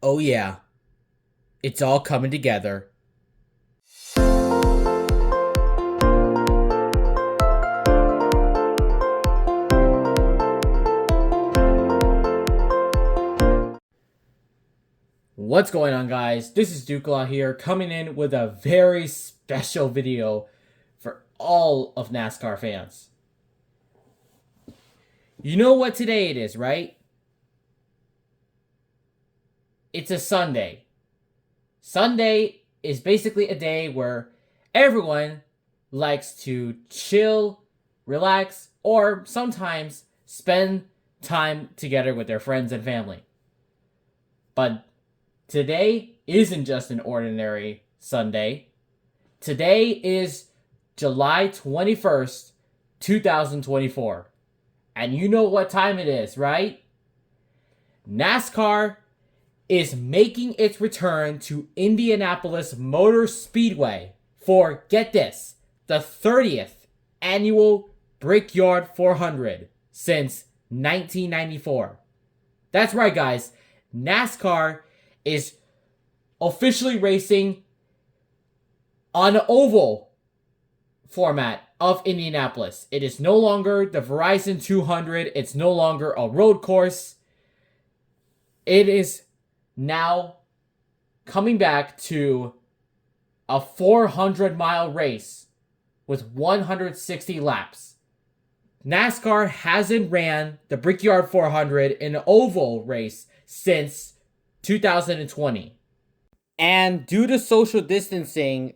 Oh yeah, it's all coming together. What's going on, guys? This is Dukla here, coming in with a very special video for all of NASCAR fans. You know what today it is, right? It's a Sunday. Sunday is basically a day where everyone likes to chill, relax, or sometimes spend time together with their friends and family. But today isn't just an ordinary Sunday. Today is July 21st, 2024. And you know what time it is, right? NASCAR is making its return to Indianapolis Motor Speedway for, get this, the 30th annual Brickyard 400 since 1994. That's right, guys. NASCAR is officially racing on an oval format of Indianapolis. It is no longer the Verizon 200. It's no longer a road course. It is now coming back to a 400-mile race with 160 laps. NASCAR hasn't ran the Brickyard 400 in an oval race since 2020. And due to social distancing,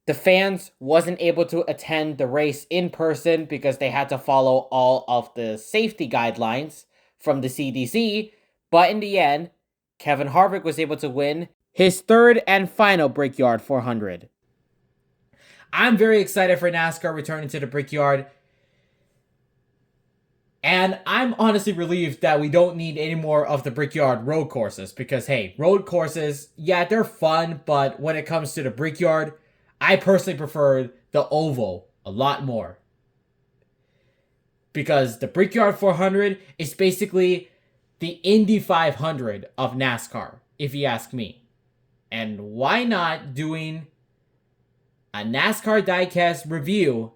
the fans wasn't able to attend the race in person because they had to follow all of the safety guidelines from the CDC. But in the end, Kevin Harvick was able to win his third and final Brickyard 400. I'm very excited for NASCAR returning to the Brickyard. And I'm honestly relieved that we don't need any more of the Brickyard road courses. Because, hey, road courses, yeah, they're fun. But when it comes to the Brickyard, I personally prefer the oval a lot more. Because the Brickyard 400 is basically the Indy 500 of NASCAR, if you ask me. And why not doing a NASCAR Diecast review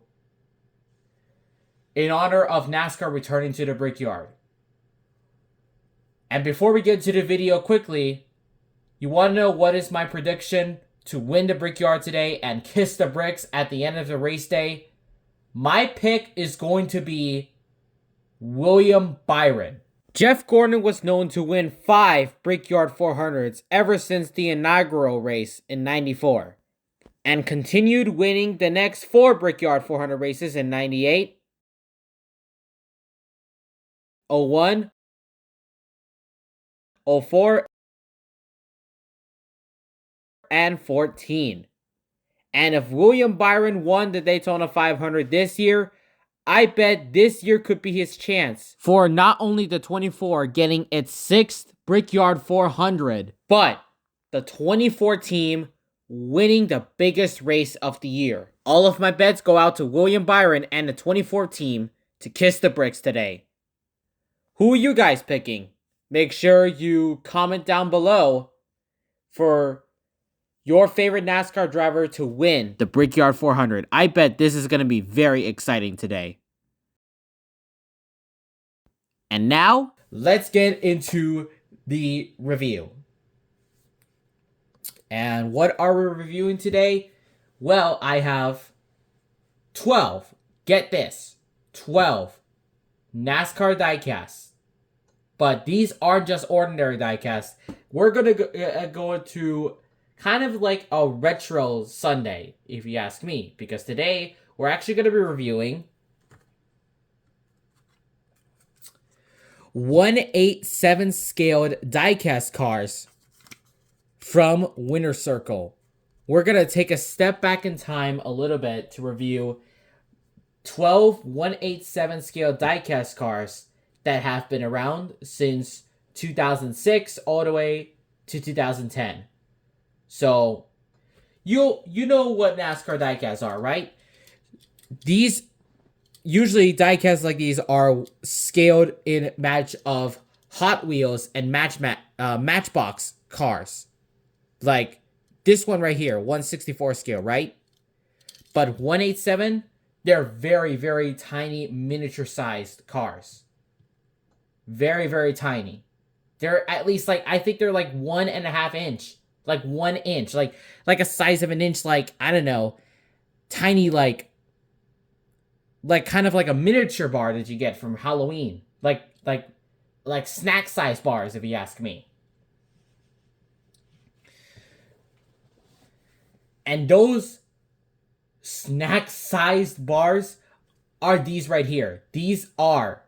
in honor of NASCAR returning to the Brickyard? And before we get to the video quickly, you want to know what is my prediction to win the Brickyard today and kiss the bricks at the end of the race day? My pick is going to be William Byron. Jeff Gordon was known to win 5 Brickyard 400s ever since the inaugural race in '94, and continued winning the next 4 Brickyard 400 races in '98, '01, '04, and '14. And if William Byron won the Daytona 500 this year, I bet this year could be his chance for not only the 24 getting its 6th Brickyard 400, but the 24 team winning the biggest race of the year. All of my bets go out to William Byron and the 24 team to kiss the bricks today. Who are you guys picking? Make sure you comment down below for your favorite NASCAR driver to win the Brickyard 400. I bet this is going to be very exciting today. And now, let's get into the review. And what are we reviewing today? Well, I have 12, get this, 12 NASCAR diecasts. But these aren't just ordinary diecasts. We're going to go into kind of like a retro Sunday, if you ask me. Because today, we're actually going to be reviewing 1/8/7 scaled diecast cars from Winner Circle. We're going to take a step back in time a little bit to review 12 1/8/7 scale diecast cars that have been around since 2006 all the way to 2010. So, you know what NASCAR diecasts are, right? These, usually diecasts like these are scaled in match of Hot Wheels and Matchbox cars. Like this one right here, 1/64 scale, right? But 187, they're very, very tiny, miniature-sized cars. Very, very tiny. They're at least like, I think they're like 1.5 inch. Like 1 inch. Like a size of an inch, like, I don't know. Tiny, like kind of like a miniature bar that you get from Halloween. Like snack size bars, if you ask me. And those snack sized bars are these right here. These are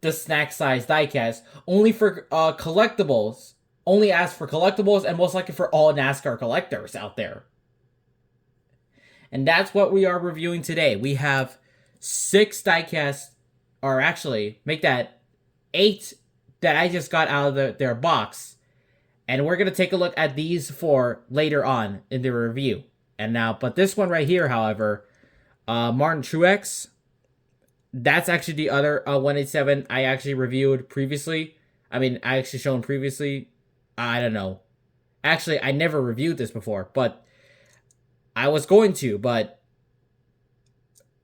the snack size diecast, only for collectibles. Only asked for collectibles, and most likely for all NASCAR collectors out there. And that's what we are reviewing today. We have 6 diecasts, or actually, make that 8 that I just got out of their box. And we're going to take a look at these 4 later on in the review. But this one right here, however, Martin Truex, that's actually the other 187 I actually reviewed previously. I actually shown previously. I don't know. Actually, I never reviewed this before, but I was going to, but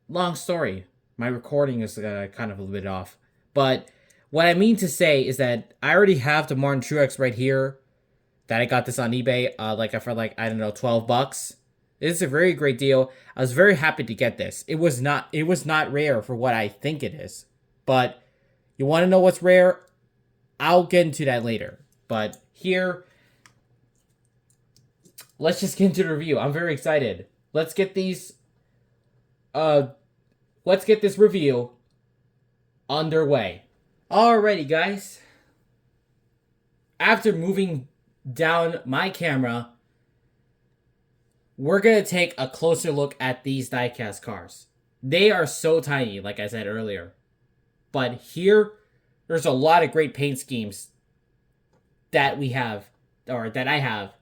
long story. My recording is kind of a little bit off. But what I mean to say is that I already have the Martin Truex right here. That I got this on eBay, for I don't know, $12. It's a very great deal. I was very happy to get this. It was not rare for what I think it is. But you want to know what's rare? I'll get into that later. But here, let's just get into the review. I'm very excited. Let's get this review underway. Alrighty, guys. After moving down my camera, we're going to take a closer look at these diecast cars. They are so tiny, like I said earlier. But here, there's a lot of great paint schemes that we have, or that I have,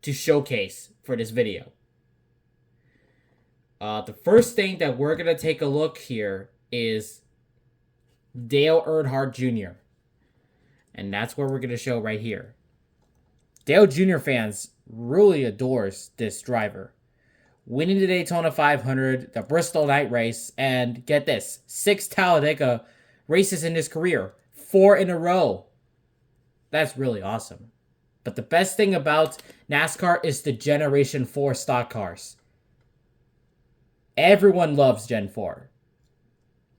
to showcase for this video. The first thing that we're going to take a look here is Dale Earnhardt Jr. And that's what we're going to show right here. Dale Jr. fans really adores this driver. Winning the Daytona 500, the Bristol Night Race, and get this, 6 Talladega races in his career. 4 in a row. That's really awesome. But the best thing about NASCAR is the Generation 4 stock cars. Everyone loves Gen 4.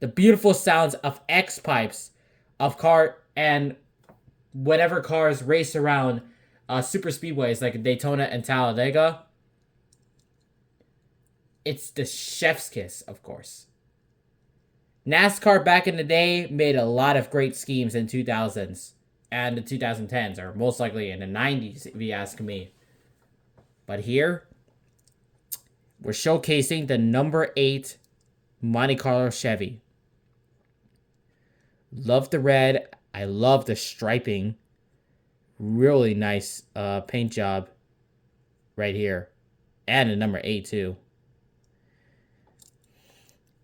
The beautiful sounds of X-pipes of car and whatever cars race around super speedways like Daytona and Talladega. It's the chef's kiss, of course. NASCAR back in the day made a lot of great schemes in 2000s and the 2010s, or most likely in the 90s, if you ask me. But here, we're showcasing the number 8 Monte Carlo Chevy. Love the red. I love the striping. Really nice paint job right here. And a number 8 too.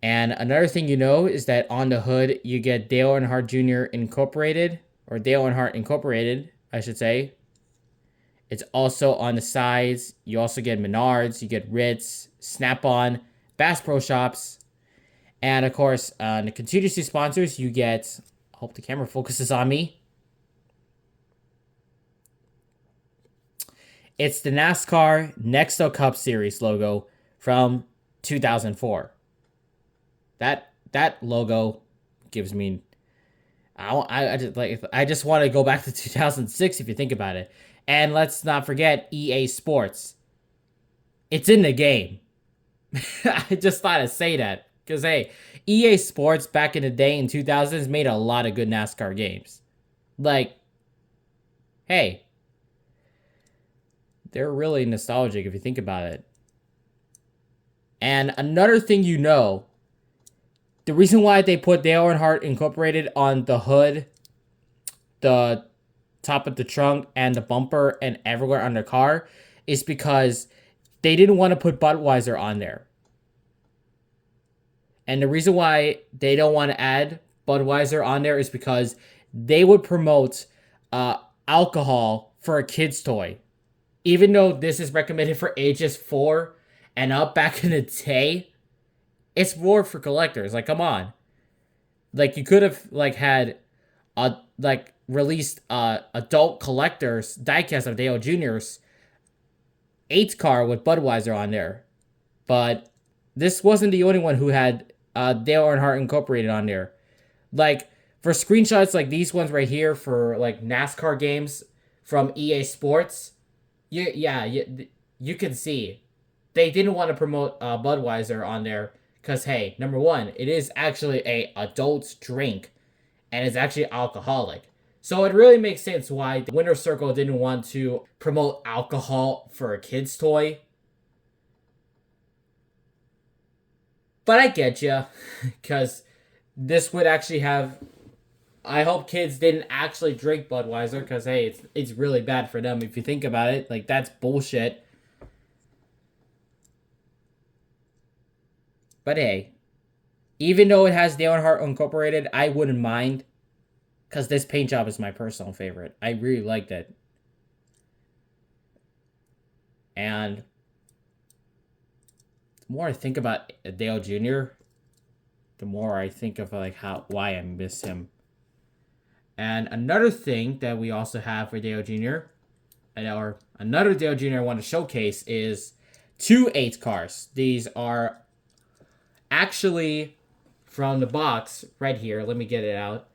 And another thing you know is that on the hood you get Dale Earnhardt Jr. Incorporated. Or Dale Earnhardt Incorporated, I should say. It's also on the sides. You also get Menards. You get Ritz, Snap-on, Bass Pro Shops. And of course, the contingency sponsors you get... I hope the camera focuses on me. It's the NASCAR Nexo Cup Series logo from 2004. That logo gives me... I just want to go back to 2006 if you think about it. And let's not forget EA Sports. It's in the game. I just thought I'd say that. Because, hey, EA Sports back in the day in 2000s made a lot of good NASCAR games. Like, hey, they're really nostalgic if you think about it. And another thing you know, the reason why they put Dale Earnhardt Incorporated on the hood, the top of the trunk, and the bumper, and everywhere on the car is because they didn't want to put Budweiser on there. And the reason why they don't want to add Budweiser on there is because they would promote alcohol for a kid's toy. Even though this is recommended for ages 4 and up back in the day, it's more for collectors. Like, come on. Like, you could have, like, had, released, adult collectors, diecast of Dale Jr.'s 8 car with Budweiser on there. But this wasn't the only one who had, Dale Earnhardt Incorporated on there. Like, for screenshots like these ones right here for, like, NASCAR games from EA Sports, you can see they didn't want to promote Budweiser on there because, hey, number one, it is actually a adult drink and it's actually alcoholic. So it really makes sense why the Winner Circle didn't want to promote alcohol for a kid's toy. But I get you, because this would actually have. I hope kids didn't actually drink Budweiser, because hey, it's really bad for them if you think about it. Like, that's bullshit. But hey, even though it has Dale Earnhardt Incorporated, I wouldn't mind, because this paint job is my personal favorite. I really liked it. And the more I think about Dale Jr., the more I think of like why I miss him. And another thing that we also have for Dale Jr., or another Dale Jr. I want to showcase is 2 8 cars. These are actually from the box right here. Let me get it out.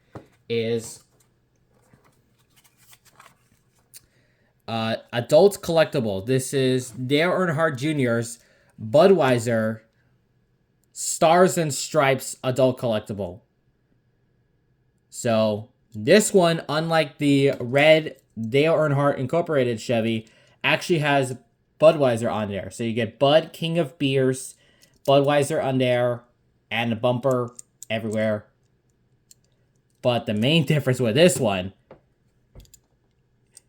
Is adult collectible. This is Dale Earnhardt Jr.'s Budweiser Stars and Stripes adult collectible. So this one, unlike the red Dale Earnhardt Incorporated Chevy, actually has Budweiser on there. So you get Bud, King of Beers, Budweiser on there, and a bumper everywhere. But the main difference with this one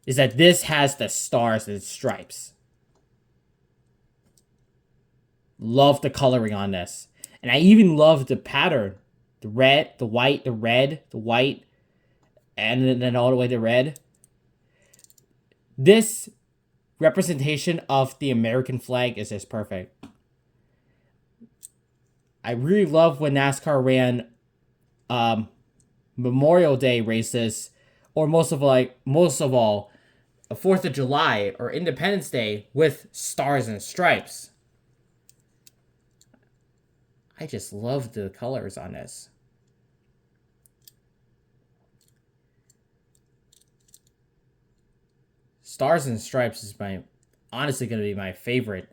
is that this has the stars and stripes. Love the coloring on this. And I even love the pattern. The red, the white, the red, the white, and then all the way to red. This representation of the American flag is just perfect. I really love when NASCAR ran Memorial Day races, or most of all, 4th of July or Independence Day with stars and stripes. I just love the colors on this. Stars and Stripes is honestly going to be my favorite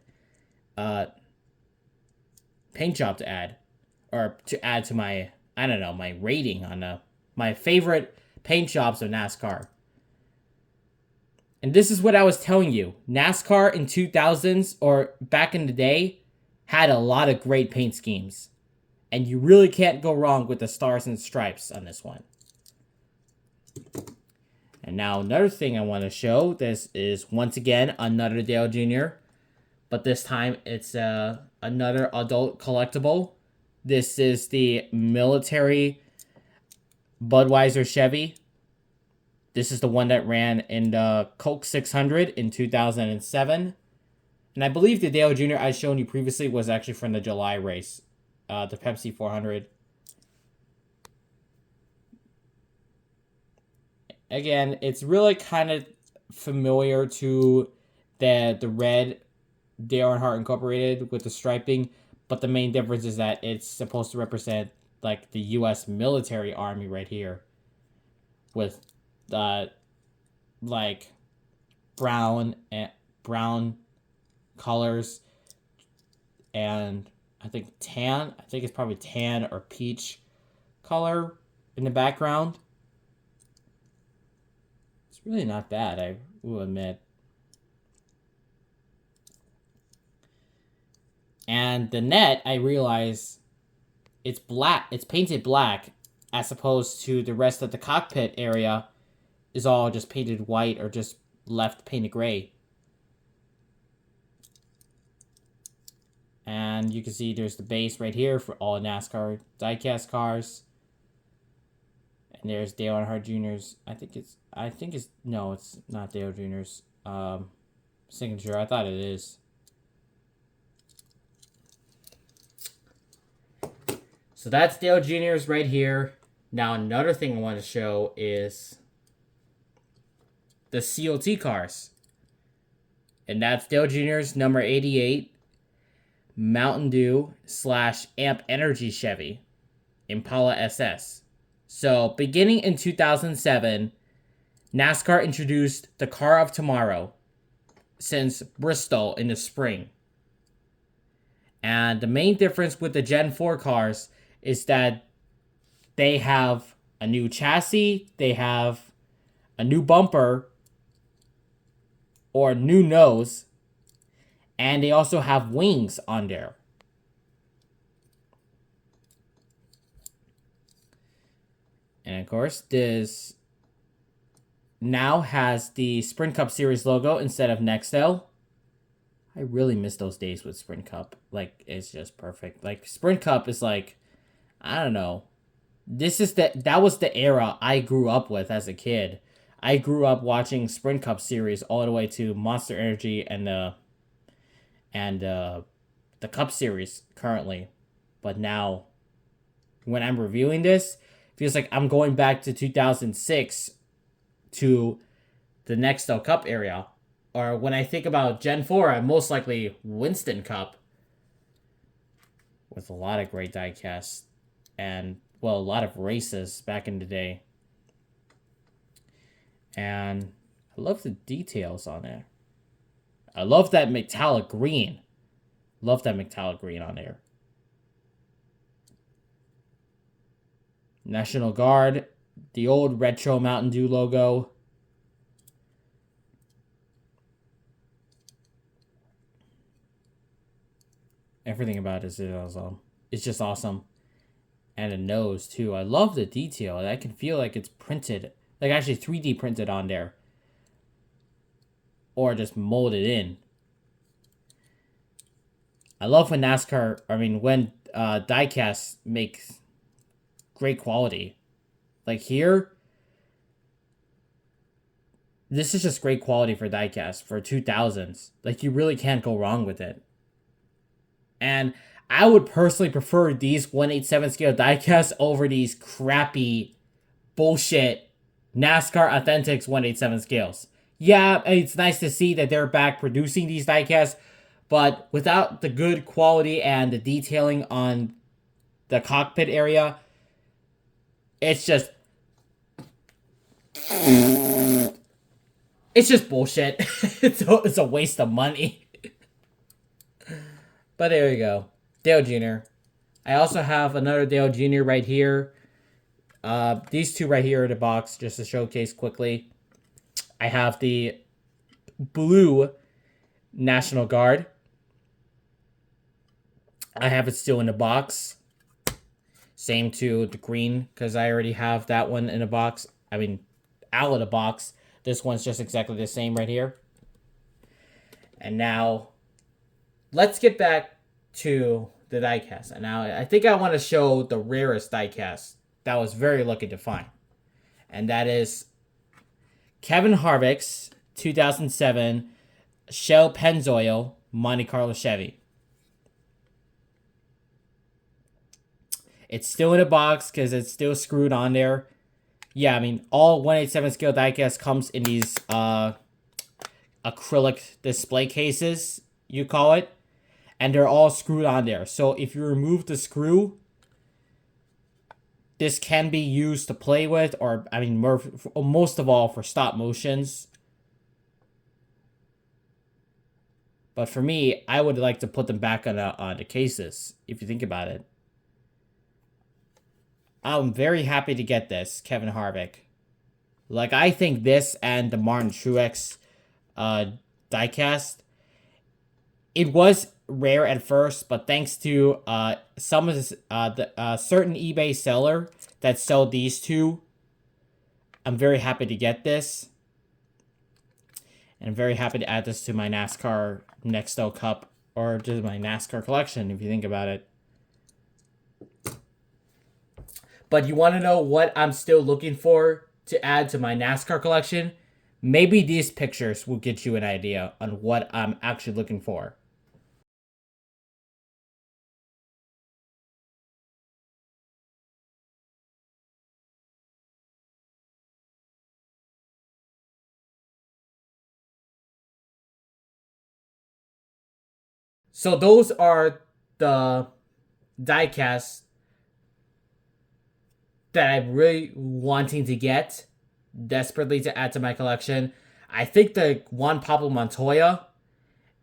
paint job to add. Or to add to my, I don't know, my rating on my favorite paint jobs of NASCAR. And this is what I was telling you. NASCAR in 2000s or back in the day had a lot of great paint schemes. And you really can't go wrong with the Stars and Stripes on this one. And now another thing I want to show. This is once again another Dale Jr. But this time it's another adult collectible. This is the military Budweiser Chevy. This is the one that ran in the Coke 600 in 2007. And I believe the Dale Jr. I shown you previously was actually from the July race. The Pepsi 400. Again, it's really kind of familiar to the red Dale Earnhardt Incorporated with the striping. But the main difference is that it's supposed to represent like the U.S. military army right here. With like brown colors and I think tan. I think it's probably tan or peach color in the background. It's really not bad, I will admit. And the net, I realize it's black. It's painted black as opposed to the rest of the cockpit area is all just painted white or just left painted gray. And you can see there's the base right here for all NASCAR diecast cars. And there's Dale Earnhardt Jr.'s. No, it's not Dale Jr.'s signature. I thought it is. So that's Dale Jr.'s right here. Now another thing I want to show is the COT cars. And that's Dale Jr.'s number 88 Mountain Dew / Amp Energy Chevy Impala SS. So beginning in 2007, NASCAR introduced the car of tomorrow since Bristol in the spring. And the main difference with the Gen 4 cars is that they have a new chassis, they have a new bumper or new nose, and they also have wings on there. And of course, this now has the Sprint Cup Series logo instead of Nextel. I really miss those days with Sprint Cup. Like, it's just perfect. Like, Sprint Cup is like, I don't know. That was the era I grew up with as a kid. I grew up watching Sprint Cup Series all the way to Monster Energy and the Cup Series currently. But now, when I'm reviewing this, it feels like I'm going back to 2006 to the Nextel Cup area. Or when I think about Gen 4, I'm most likely Winston Cup. With a lot of great diecasts. And, well, a lot of races back in the day. And I love the details on it. I love that metallic green. Love that metallic green on there. National Guard. The old retro Mountain Dew logo. Everything about it is awesome. It's just awesome. And a nose, too. I love the detail. I can feel like it's printed. Like, actually 3D printed on there. Or just molded in. I love when when diecast makes great quality. Like here, this is just great quality for diecast for 2000s. Like, you really can't go wrong with it. And I would personally prefer these 1/87 scale diecasts over these crappy bullshit NASCAR Authentics 1/87 scales. Yeah, it's nice to see that they're back producing these diecasts, but without the good quality and the detailing on the cockpit area, it's just bullshit. It's a waste of money. But there you go. Dale Jr. I also have another Dale Jr. right here. These two right here in the box, just to showcase quickly. I have the blue National Guard. I have it still in the box. Same to the green, because I already have that one in a box. I mean, out of the box. This one's just exactly the same right here. And now, let's get back to the diecast. And now, I think I want to show the rarest diecast that I was very lucky to find. And that is Kevin Harvick's 2007 Shell Pennzoil Monte Carlo Chevy. It's still in a box because it's still screwed on there. Yeah, I mean, all 1/87 scale diecast comes in these acrylic display cases, you call it. And they're all screwed on there. So if you remove the screw, this can be used to play with, or, I mean, most of all for stop motions. But for me, I would like to put them back on the cases, if you think about it. I'm very happy to get this, Kevin Harvick. Like, I think this and the Martin Truex diecast, it was rare at first, but thanks to some of the certain eBay seller that sold these two, I'm very happy to get this. And I'm very happy to add this to my NASCAR Nextel Cup, or just my NASCAR collection, if you think about it. But you want to know what I'm still looking for to add to my NASCAR collection? Maybe these pictures will get you an idea on what I'm actually looking for. So those are the diecasts that I'm really wanting to get desperately to add to my collection. I think the Juan Pablo Montoya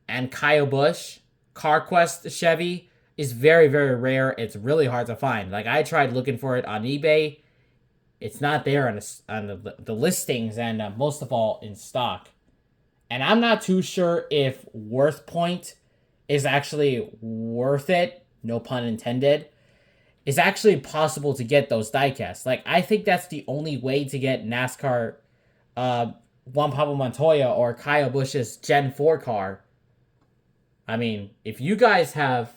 and Kyle Busch CarQuest Chevy is very, very rare. It's really hard to find. Like, I tried looking for it on eBay. It's not there on the listings, and most of all in stock. And I'm not too sure if Worth Point is actually worth it, no pun intended. It's actually possible to get those diecasts. Like, I think that's the only way to get NASCAR Juan Pablo Montoya or Kyle Busch's Gen 4 car. I mean, if you guys have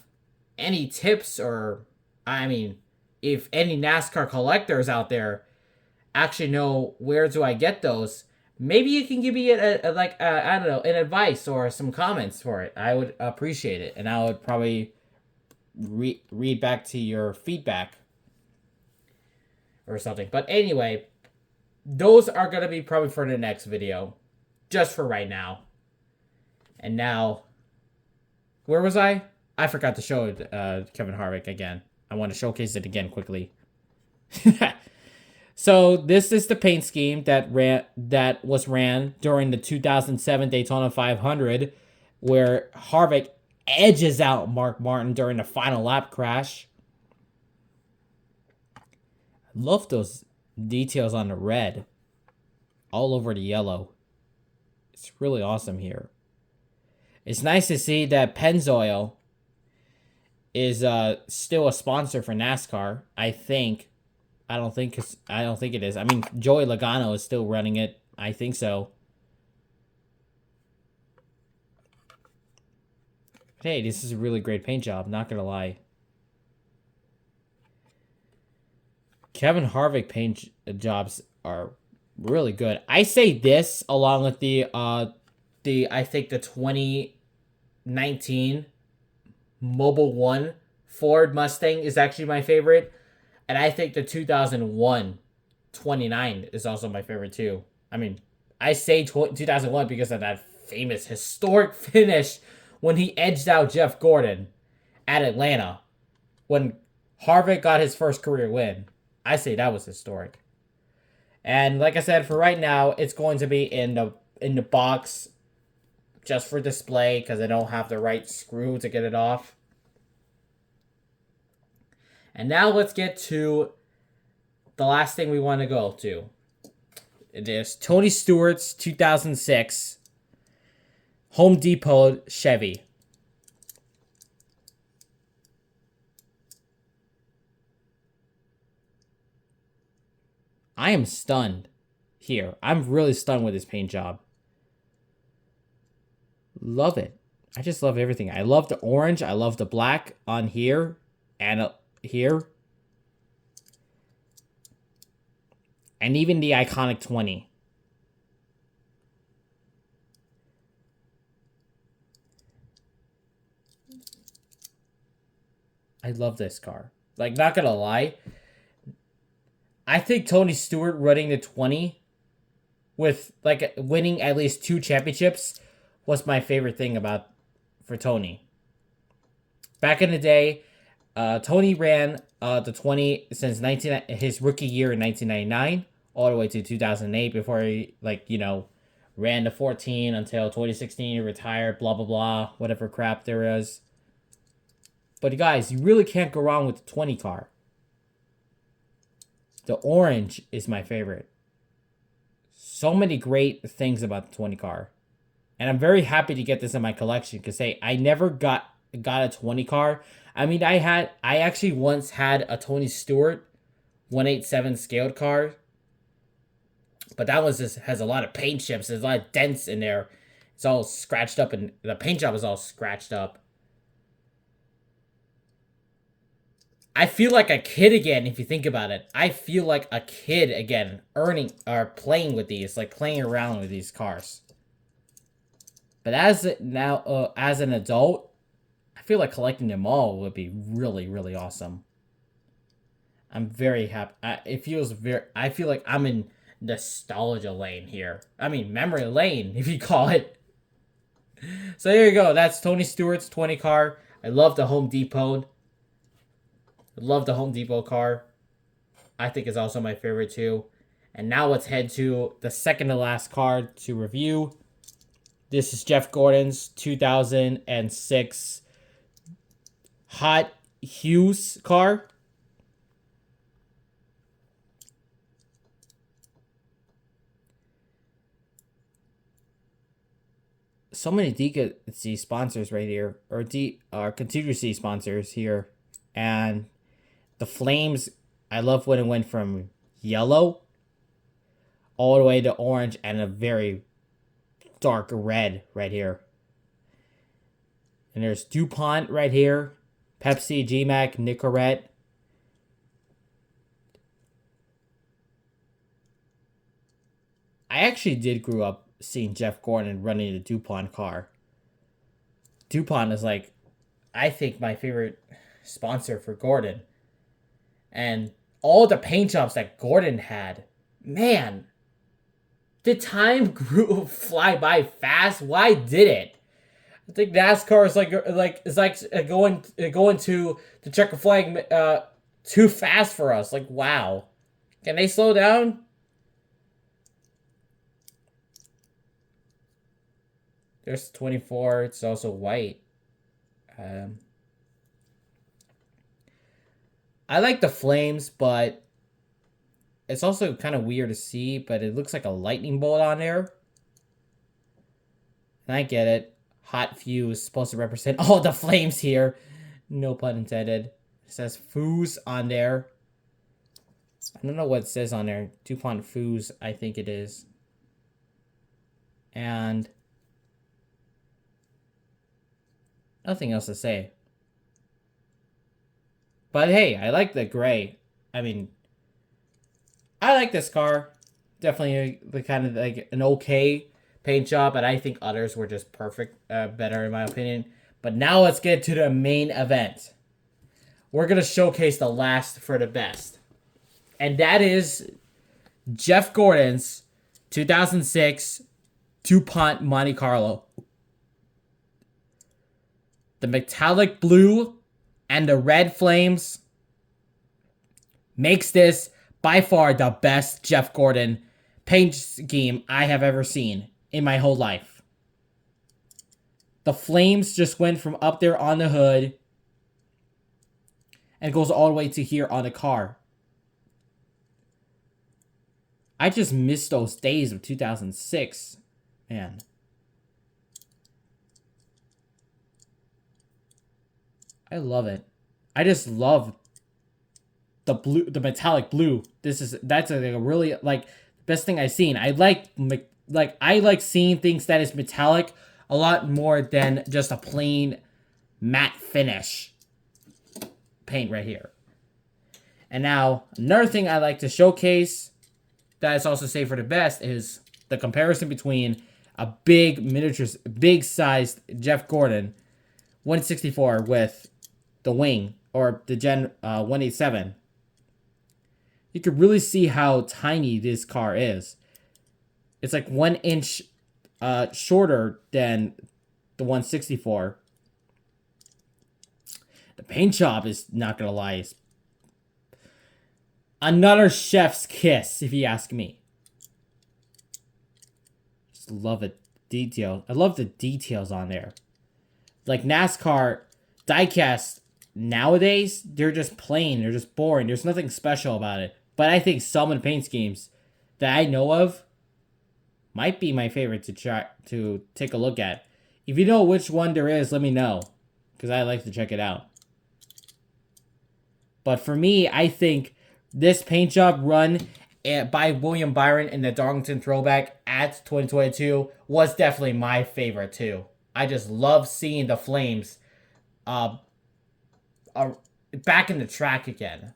any tips, or, I mean, if any NASCAR collectors out there actually know where do I get those, maybe you can give me I don't know, an advice or some comments for it. I would appreciate it, and I would probably read back to your feedback or something. But anyway, those are gonna be probably for the next video, just for right now. And now, where was I? I forgot to show Kevin Harvick again. I want to showcase it again quickly. So this is the paint scheme that was ran during the 2007 Daytona 500, where Harvick edges out Mark Martin during the final lap crash. I love those details on the red, all over the yellow. It's really awesome here. It's nice to see that Pennzoil is still a sponsor for NASCAR. I think. I don't think it is. I mean, Joey Logano is still running it. I think so. Hey, this is a really great paint job, not gonna lie. Kevin Harvick paint jobs are really good. I say this along with I think the 2019 Mobil 1 Ford Mustang is actually my favorite. And I think the 2001 29 is also my favorite too. I mean, I say 2001 because of that famous historic finish when he edged out Jeff Gordon at Atlanta when Harvick got his first career win. I say that was historic. And like I said, for right now, it's going to be in the box just for display because I don't have the right screw to get it off. And now let's get to the last thing we want to go to. It is Tony Stewart's 2006 Home Depot Chevy. I am stunned here. I'm really stunned with this paint job. Love it. I just love everything. I love the orange. I love the black on here and here. And even the iconic 20. I love this car. Like, not gonna lie, I think Tony Stewart running the 20 with, like, winning at least 2 championships was my favorite thing for Tony. Back in the day, Tony ran the 20 since his rookie year in 1999 all the way to 2008 before he, ran the 14 until 2016 he retired, blah, blah, blah, whatever crap there is. But guys, you really can't go wrong with the 20 car. The orange is my favorite. So many great things about the 20 car. And I'm very happy to get this in my collection because, hey, I never got a 20 car. I mean, I actually once had a Tony Stewart 187 scaled car. But that has a lot of paint chips. There's a lot of dents in there. It's all scratched up, and the paint job is all scratched up. I feel like a kid again if you think about it. I feel like a kid again, earning or playing with these, like playing around with these cars. But as an adult, I feel like collecting them all would be really, really awesome. I'm very happy. I feel like I'm in nostalgia lane here. I mean, memory lane, if you call it. So there you go. That's Tony Stewart's 20 car. I love the Home Depot. I love the Home Depot car. I think it's also my favorite too. And now let's head to the second to last card to review. This is Jeff Gordon's 2006 Hot Hughes car. So many Diecast sponsors right here, or contingency sponsors here, and the flames. I love when it went from yellow all the way to orange and a very dark red right here. And there's DuPont right here, Pepsi, GMAC, Nicorette. I actually did grow up seeing Jeff Gordon running the DuPont car. DuPont is like, I think, my favorite sponsor for Gordon. And all the paint jobs that Gordon had, man, did time fly by fast? Why did it? I think NASCAR is going to the checker flag too fast for us. Like, wow, can they slow down? There's 24. It's also white. I like the flames, but it's also kind of weird to see, but it looks like a lightning bolt on there. And I get it. Hot fuse supposed to represent all the flames here. No pun intended. It says fuse on there. I don't know what it says on there. DuPont fuse, I think it is. And nothing else to say. But hey, I like the gray. I mean, I like this car. Definitely the kind of like an okay paint job, but I think others were just perfect, better in my opinion. But now let's get to the main event. We're going to showcase the last for the best. And that is Jeff Gordon's 2006 DuPont Monte Carlo. The metallic blue and the red flames makes this by far the best Jeff Gordon paint scheme I have ever seen in my whole life. The flames just went from up there on the hood and goes all the way to here on the car. I just miss those days of 2006. Man. I love it. I just love the blue, the metallic blue. That's a really like best thing I've seen. I like seeing things that is metallic a lot more than just a plain matte finish paint right here. And now another thing I like to showcase that is also saved for the best is the comparison between a big miniatures, big sized Jeff Gordon 164 with the wing or the Gen 187. You can really see how tiny this car is. It's like 1 inch shorter than the 164. The paint job is, not gonna lie, is another chef's kiss, if you ask me. Just love it. Detail. I love the details on there. Like NASCAR diecast nowadays, they're just plain. They're just boring. There's nothing special about it. But I think some of the paint schemes that I know of might be my favorite to take a look at. If you know which one there is, let me know, because I like to check it out. But for me, I think this paint job run by William Byron in the Darlington Throwback at 2022 was definitely my favorite too. I just love seeing the flames back in the track again.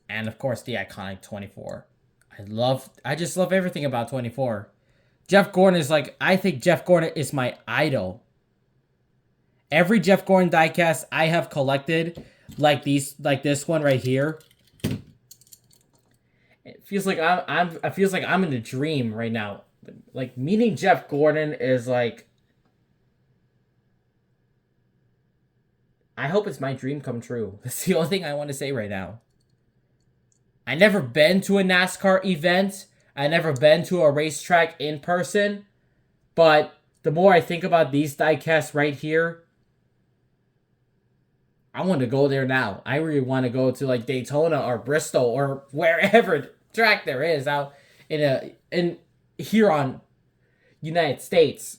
And of course, the iconic 24. I just love everything about 24. Jeff Gordon is like, I think Jeff Gordon is my idol. Every Jeff Gordon diecast I have collected, like this one right here. It feels like I'm in a dream right now. Like, meeting Jeff Gordon is like, I hope it's my dream come true. That's the only thing I want to say right now. I never been to a NASCAR event. I never been to a racetrack in person. But the more I think about these diecasts right here, I want to go there now. I really want to go to like Daytona or Bristol or wherever track there is out in here on United States.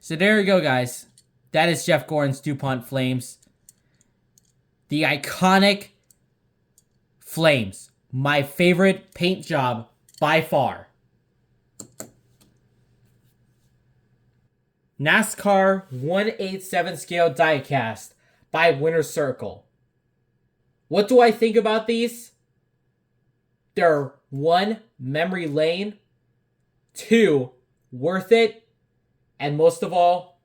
So there you go, guys. That is Jeff Gordon's DuPont Flames. The iconic Flames. My favorite paint job by far. NASCAR 1/8/7 scale diecast by Winner Circle. What do I think about these? They're 1, memory lane, 2, worth it, and most of all,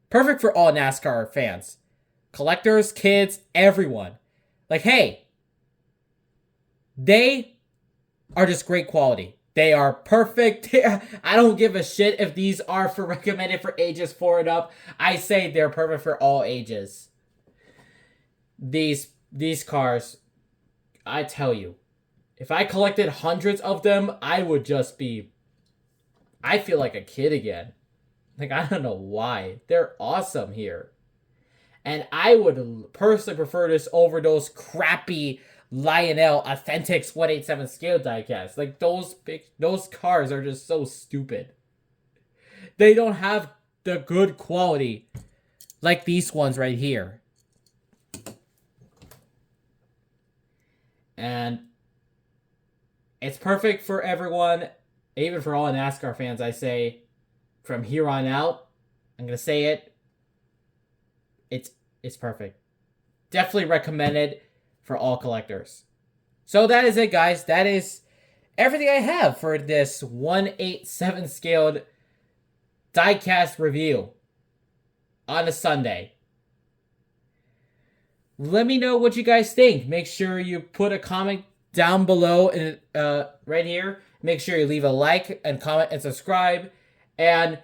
perfect for all NASCAR fans. Collectors, kids, everyone. Like, hey, they are just great quality. They are perfect. I don't give a shit if these are recommended for ages 4 and up. I say they're perfect for all ages. These cars, I tell you, if I collected hundreds of them, I would just be, I feel like a kid again. Like, I don't know why. They're awesome here. And I would personally prefer this over those crappy Lionel Authentics 1/8/7 scale diecasts. Like, those cars are just so stupid. They don't have the good quality like these ones right here. And it's perfect for everyone, even for all NASCAR fans, I say. From here on out, I'm going to say it. It's perfect. Definitely recommended for all collectors. So that is it, guys. That is everything I have for this 1/8/7 scaled diecast review on a Sunday. Let me know what you guys think. Make sure you put a comment down below and right here. Make sure you leave a like and comment and subscribe. And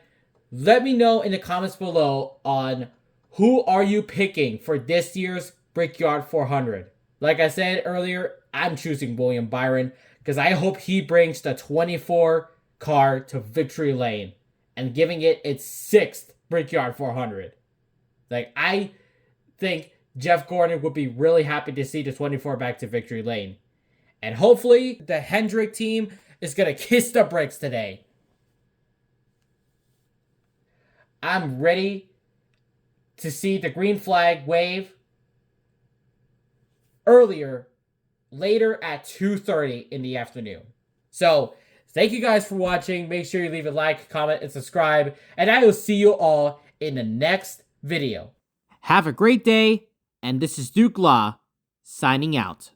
let me know in the comments below on who are you picking for this year's Brickyard 400. Like I said earlier, I'm choosing William Byron because I hope he brings the 24 car to victory lane and giving it its 6th Brickyard 400. Like, I think Jeff Gordon would be really happy to see the 24 back to victory lane. And hopefully the Hendrick team is going to kiss the bricks today. I'm ready to see the green flag wave later at 2:30 in the afternoon. So, thank you guys for watching. Make sure you leave a like, comment, and subscribe. And I will see you all in the next video. Have a great day. And this is Duke Law, signing out.